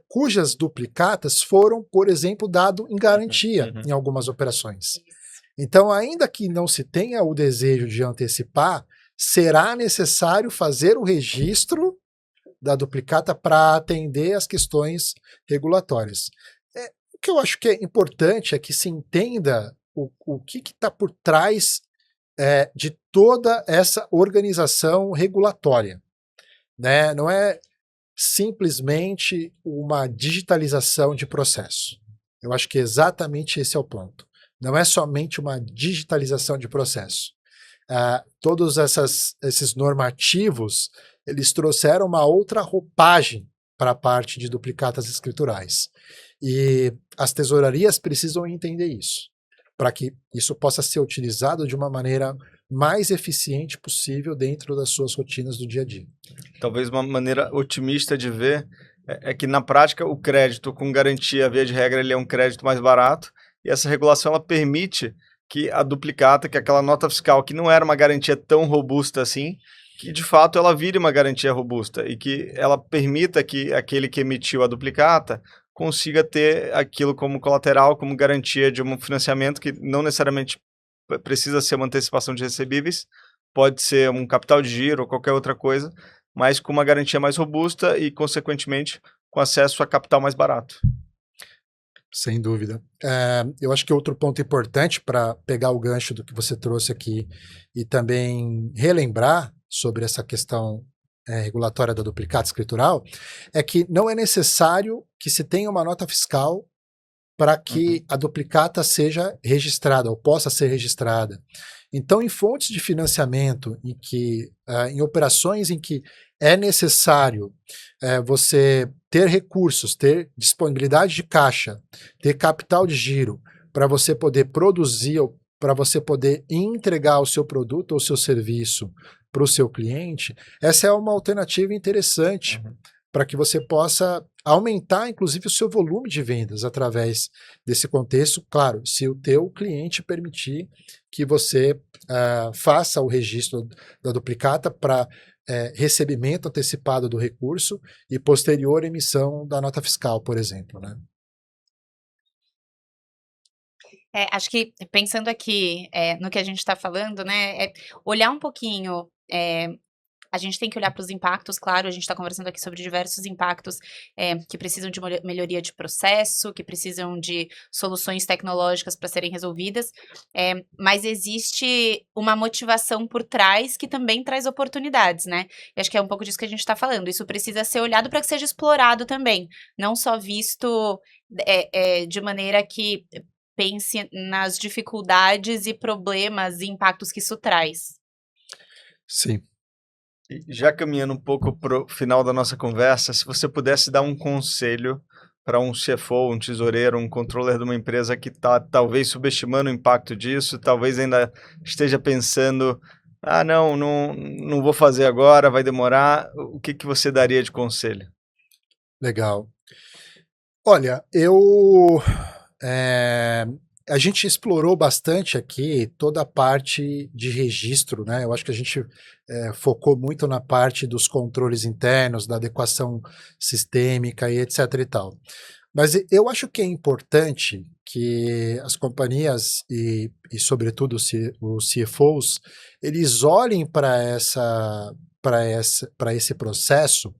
cujas duplicatas foram, por exemplo, dado em garantia em algumas operações. Então, ainda que não se tenha o desejo de antecipar, será necessário fazer o registro da duplicata para atender às questões regulatórias. O que eu acho que é importante é que se entenda o que está por trás de toda essa organização regulatória. Né? Não é simplesmente uma digitalização de processo. Eu acho que exatamente esse é o ponto. Não é somente uma digitalização de processo. Todos esses normativos, eles trouxeram uma outra roupagem para a parte de duplicatas escriturais. E as tesourarias precisam entender isso. para que isso possa ser utilizado de uma maneira mais eficiente possível dentro das suas rotinas do dia a dia. Talvez uma maneira otimista de ver é que, na prática, o crédito com garantia, via de regra, ele é um crédito mais barato, e essa regulação ela permite que a duplicata, que é aquela nota fiscal que não era uma garantia tão robusta assim, que de fato ela vire uma garantia robusta e que ela permita que aquele que emitiu a duplicata consiga ter aquilo como colateral, como garantia de um financiamento que não necessariamente precisa ser uma antecipação de recebíveis, pode ser um capital de giro ou qualquer outra coisa, mas com uma garantia mais robusta e, consequentemente, com acesso a capital mais barato. Sem dúvida. Eu acho que outro ponto importante para pegar o gancho do que você trouxe aqui e também relembrar sobre essa questão regulatória da duplicata escritural é que não é necessário que se tenha uma nota fiscal para que a duplicata seja registrada ou possa ser registrada. Então, em fontes de financiamento, em operações em que é necessário você ter recursos, ter disponibilidade de caixa, ter capital de giro para você poder produzir, para você poder entregar o seu produto ou seu serviço para o seu cliente, essa é uma alternativa interessante para que você possa aumentar, inclusive, o seu volume de vendas através desse contexto, claro, se o teu cliente permitir que você faça o registro da duplicata para recebimento antecipado do recurso e posterior emissão da nota fiscal, por exemplo, né? Acho que pensando aqui no que a gente está falando, né, olhar um pouquinho, a gente tem que olhar para os impactos, claro, a gente está conversando aqui sobre diversos impactos que precisam de melhoria de processo, que precisam de soluções tecnológicas para serem resolvidas, mas existe uma motivação por trás que também traz oportunidades, né? E acho que é um pouco disso que a gente está falando. Isso precisa ser olhado para que seja explorado também, não só visto de maneira que pense nas dificuldades e problemas e impactos que isso traz. Sim. E já caminhando um pouco para o final da nossa conversa, se você pudesse dar um conselho para um CFO, um tesoureiro, um controller de uma empresa que está talvez subestimando o impacto disso, talvez ainda esteja pensando, não vou fazer agora, vai demorar, o que você daria de conselho? Legal. Olha, a gente explorou bastante aqui toda a parte de registro, né? Eu acho que a gente focou muito na parte dos controles internos, da adequação sistêmica e etc e tal. Mas eu acho que é importante que as companhias e sobretudo os CFOs, eles olhem para esse processo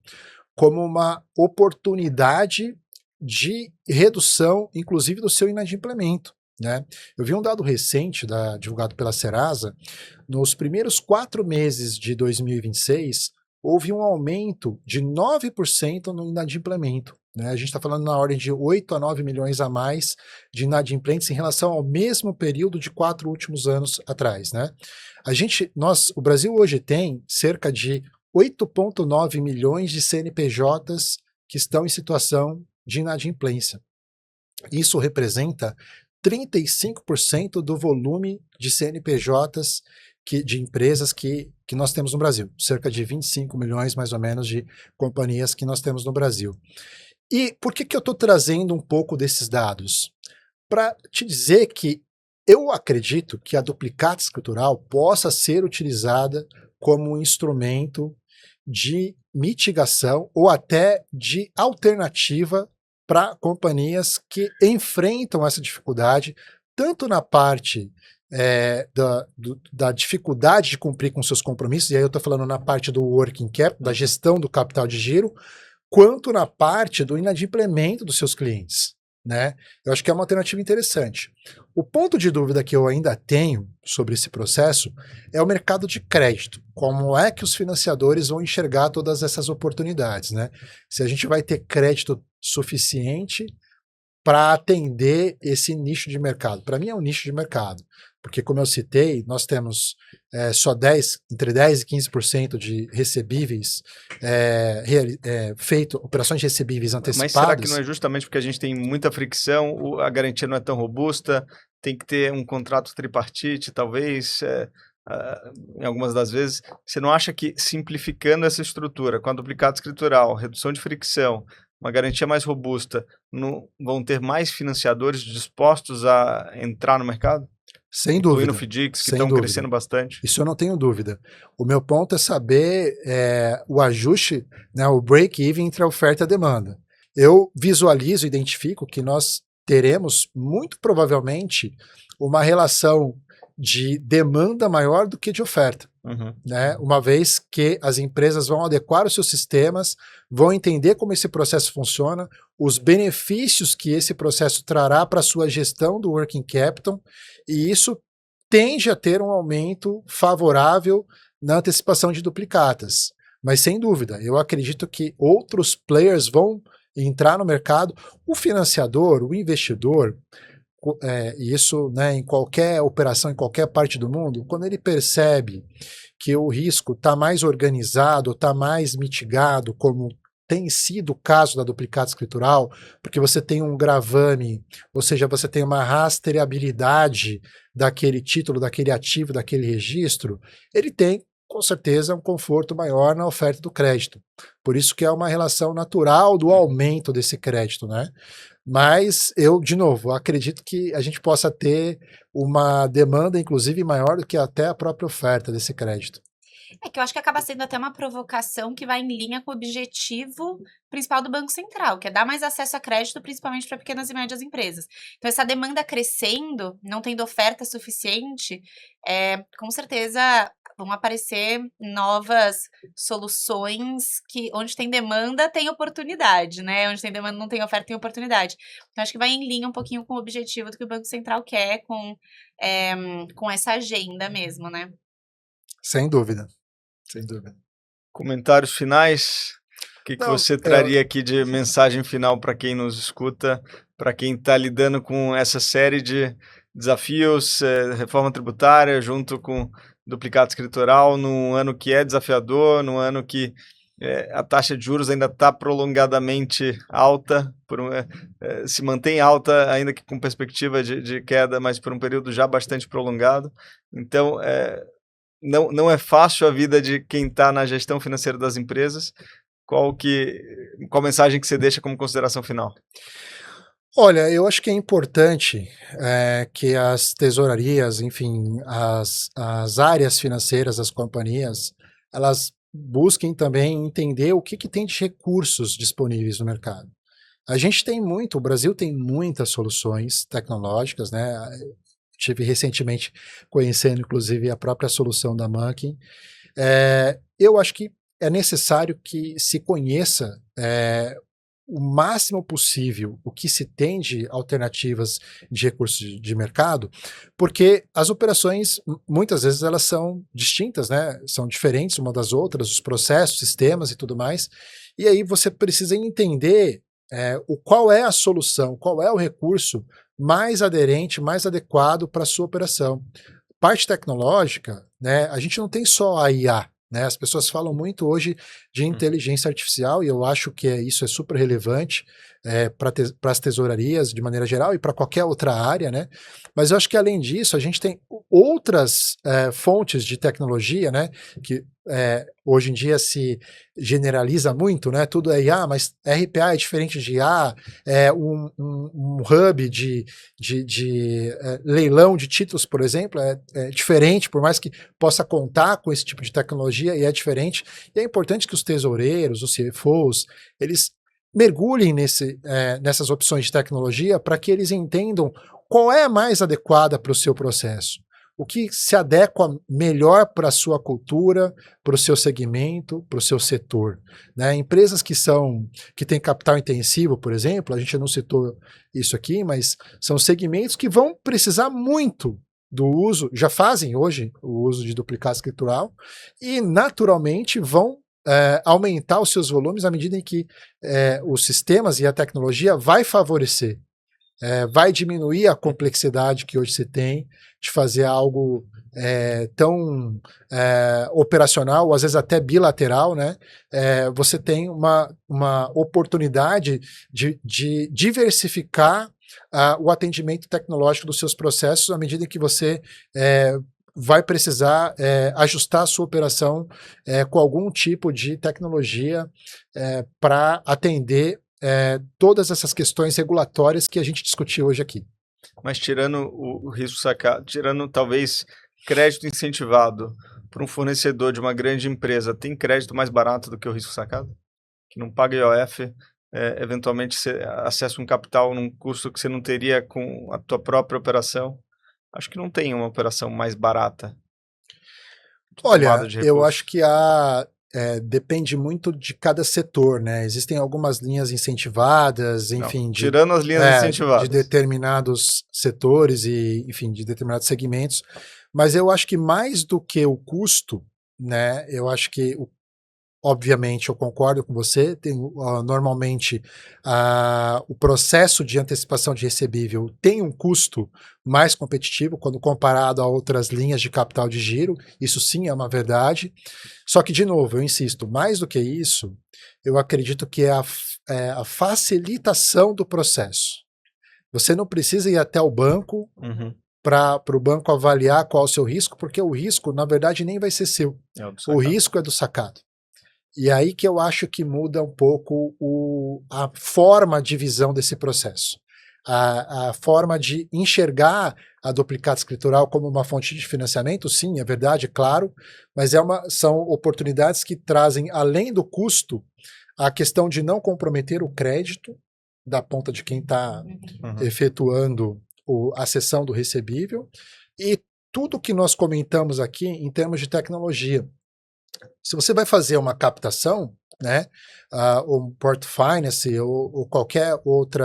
como uma oportunidade de redução, inclusive, do seu inadimplemento, né? Eu vi um dado recente divulgado pela Serasa, nos primeiros 4 meses de 2026, houve um aumento de 9% no inadimplemento, né? A gente está falando na ordem de 8 a 9 milhões a mais de inadimplentes em relação ao mesmo período de 4 últimos anos atrás, né? O Brasil hoje tem cerca de 8,9 milhões de CNPJs que estão em situação de inadimplência. Isso representa 35% do volume de CNPJs de empresas que nós temos no Brasil, cerca de 25 milhões mais ou menos de companhias que nós temos no Brasil. E por que eu estou trazendo um pouco desses dados? Para te dizer que eu acredito que a duplicata escritural possa ser utilizada como um instrumento de mitigação ou até de alternativa para companhias que enfrentam essa dificuldade, tanto na parte da dificuldade de cumprir com seus compromissos, e aí eu estou falando na parte do working capital, da gestão do capital de giro, quanto na parte do inadimplemento dos seus clientes, né? Eu acho que é uma alternativa interessante. O ponto de dúvida que eu ainda tenho sobre esse processo é o mercado de crédito. Como é que os financiadores vão enxergar todas essas oportunidades, né? Se a gente vai ter crédito suficiente para atender esse nicho de mercado. Para mim é um nicho de mercado, porque como eu citei, nós temos só entre 10% e 15% de recebíveis feito, operações de recebíveis antecipadas. Mas será que não é justamente porque a gente tem muita fricção, a garantia não é tão robusta, tem que ter um contrato tripartite, talvez, em algumas das vezes, você não acha que simplificando essa estrutura, com a duplicata escritural, redução de fricção, uma garantia mais robusta, vão ter mais financiadores dispostos a entrar no mercado? Sem dúvida. Incluindo FDICs, que estão crescendo bastante. Isso eu não tenho dúvida. O meu ponto é saber o ajuste, né, o break-even entre a oferta e a demanda. Eu visualizo, identifico que nós teremos, muito provavelmente, uma relação de demanda maior do que de oferta. Né? Uma vez que as empresas vão adequar os seus sistemas, vão entender como esse processo funciona, os benefícios que esse processo trará para a sua gestão do working capital, e isso tende a ter um aumento favorável na antecipação de duplicatas. Mas, sem dúvida, eu acredito que outros players vão entrar no mercado. O financiador, o investidor, isso, né, em qualquer operação, em qualquer parte do mundo, quando ele percebe que o risco está mais organizado, está mais mitigado, como tem sido o caso da duplicata escritural, porque você tem um gravame, ou seja, você tem uma rastreabilidade daquele título, daquele ativo, daquele registro, ele tem, com certeza, um conforto maior na oferta do crédito. Por isso que é uma relação natural do aumento desse crédito, né? Mas eu, de novo, acredito que a gente possa ter uma demanda, inclusive, maior do que até a própria oferta desse crédito. É que eu acho que acaba sendo até uma provocação que vai em linha com o objetivo principal do Banco Central, que é dar mais acesso a crédito, principalmente para pequenas e médias empresas. Então, essa demanda crescendo, não tendo oferta suficiente, com certeza vão aparecer novas soluções que onde tem demanda tem oportunidade, né? Onde tem demanda não tem oferta tem oportunidade. Então, acho que vai em linha um pouquinho com o objetivo do que o Banco Central quer com essa agenda mesmo, né? Sem dúvida. Sem dúvida. Comentários finais? O que você traria aqui de mensagem final para quem nos escuta, para quem está lidando com essa série de desafios, reforma tributária, junto com duplicata escritural, num ano que é desafiador, num ano que a taxa de juros ainda está prolongadamente alta, se mantém alta, ainda que com perspectiva de queda, mas por um período já bastante prolongado. Então, não é fácil a vida de quem está na gestão financeira das empresas. Qual mensagem que você deixa como consideração final? Olha, eu acho que é importante que as tesourarias, enfim, as áreas financeiras das companhias, elas busquem também entender o que tem de recursos disponíveis no mercado. A gente tem o Brasil tem muitas soluções tecnológicas, né? Estive recentemente conhecendo, inclusive, a própria solução da Monkey. Eu acho que é necessário que se conheça o máximo possível o que se tem de alternativas de recursos de mercado, porque as operações, muitas vezes, elas são distintas, né? São diferentes uma das outras, os processos, sistemas e tudo mais, e aí você precisa entender qual é a solução, qual é o recurso mais aderente, mais adequado para a sua operação. Parte tecnológica, né, a gente não tem só a IA, né, as pessoas falam muito hoje de inteligência artificial e eu acho que isso é super relevante para as tesourarias de maneira geral e para qualquer outra área, né? Mas eu acho que além disso a gente tem outras fontes de tecnologia, né, que hoje em dia se generaliza muito, né? Tudo é IA, mas RPA é diferente de IA, um hub de leilão de títulos, por exemplo, é diferente, por mais que possa contar com esse tipo de tecnologia, e é diferente. E é importante que os tesoureiros, os CFOs, eles mergulhem nessas opções de tecnologia para que eles entendam qual é a mais adequada para o seu processo. O que se adequa melhor para a sua cultura, para o seu segmento, para o seu setor, né? Empresas que têm capital intensivo, por exemplo, a gente não citou isso aqui, mas são segmentos que vão precisar muito do uso, já fazem hoje o uso de duplicata escritural e naturalmente vão aumentar os seus volumes à medida em que os sistemas e a tecnologia vai favorecer vai diminuir a complexidade que hoje se tem de fazer algo tão operacional, ou às vezes até bilateral, né? Você tem uma oportunidade de diversificar o atendimento tecnológico dos seus processos à medida que você vai precisar ajustar a sua operação com algum tipo de tecnologia para atender todas essas questões regulatórias que a gente discutiu hoje aqui. Mas tirando o risco sacado, tirando talvez crédito incentivado para um fornecedor de uma grande empresa, tem crédito mais barato do que o risco sacado? Que não paga IOF, eventualmente você acessa um capital num custo que você não teria com a tua própria operação. Acho que não tem uma operação mais barata. Olha, eu acho que depende muito de cada setor, né? Existem algumas linhas incentivadas, enfim. Tirando as linhas incentivadas. De determinados setores e, enfim, de determinados segmentos. Mas eu acho que mais do que o custo, né? Eu acho que, obviamente, eu concordo com você, normalmente o processo de antecipação de recebível tem um custo mais competitivo quando comparado a outras linhas de capital de giro, isso sim é uma verdade, só que, de novo, eu insisto, mais do que isso, eu acredito que é a facilitação do processo. Você não precisa ir até o banco para o banco avaliar qual é o seu risco, porque o risco, na verdade, nem vai ser seu. O risco é do sacado. E aí que eu acho que muda um pouco a forma de visão desse processo. A forma de enxergar a duplicata escritural como uma fonte de financiamento, sim, é verdade, claro, mas são oportunidades que trazem, além do custo, a questão de não comprometer o crédito da ponta de quem está efetuando a cessão do recebível, e tudo que nós comentamos aqui em termos de tecnologia. Se você vai fazer uma captação, né, um port finance ou qualquer outro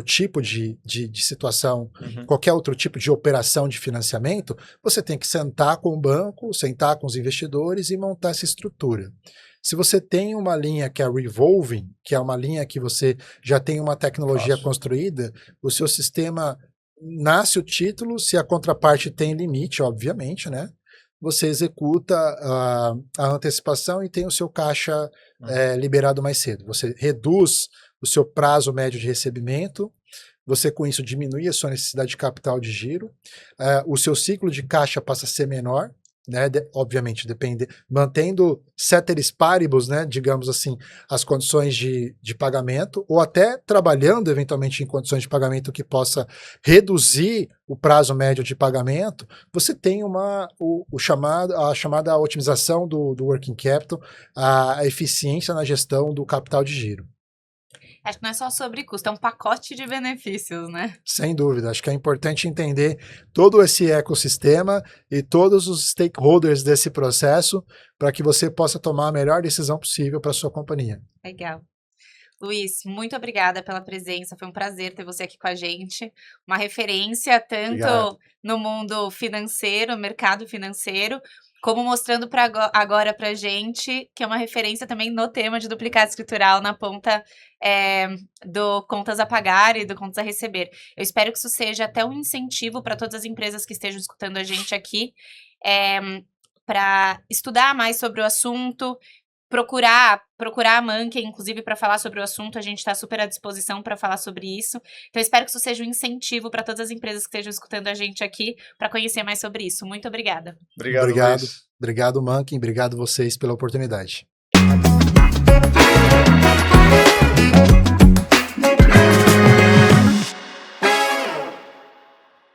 tipo de situação, qualquer outro tipo de operação de financiamento, você tem que sentar com o banco, sentar com os investidores e montar essa estrutura. Se você tem uma linha que é revolving, que é uma linha que você já tem uma tecnologia construída, o seu sistema nasce o título, se a contraparte tem limite, obviamente, né? Você executa a antecipação e tem o seu caixa liberado mais cedo. Você reduz o seu prazo médio de recebimento, você com isso diminui a sua necessidade de capital de giro, o seu ciclo de caixa passa a ser menor, né, obviamente, mantendo ceteris paribus, né, digamos assim, as condições de pagamento, ou até trabalhando eventualmente em condições de pagamento que possa reduzir o prazo médio de pagamento, você tem a chamada otimização do working capital, a eficiência na gestão do capital de giro. Acho que não é só sobre custo, é um pacote de benefícios, né? Sem dúvida, acho que é importante entender todo esse ecossistema e todos os stakeholders desse processo para que você possa tomar a melhor decisão possível para a sua companhia. Legal. Luiz, muito obrigada pela presença, foi um prazer ter você aqui com a gente, uma referência tanto no mundo financeiro, mercado financeiro, como mostrando agora para a gente que é uma referência também no tema de duplicata escritural na ponta do contas a pagar e do contas a receber. Eu espero que isso seja até um incentivo para todas as empresas que estejam escutando a gente aqui, para estudar mais sobre o assunto, procurar a Monkey, inclusive, para falar sobre o assunto. A gente está super à disposição para falar sobre isso. Então, espero que isso seja um incentivo para todas as empresas que estejam escutando a gente aqui para conhecer mais sobre isso. Muito obrigada. Obrigado, Monkey. Obrigado, vocês, pela oportunidade.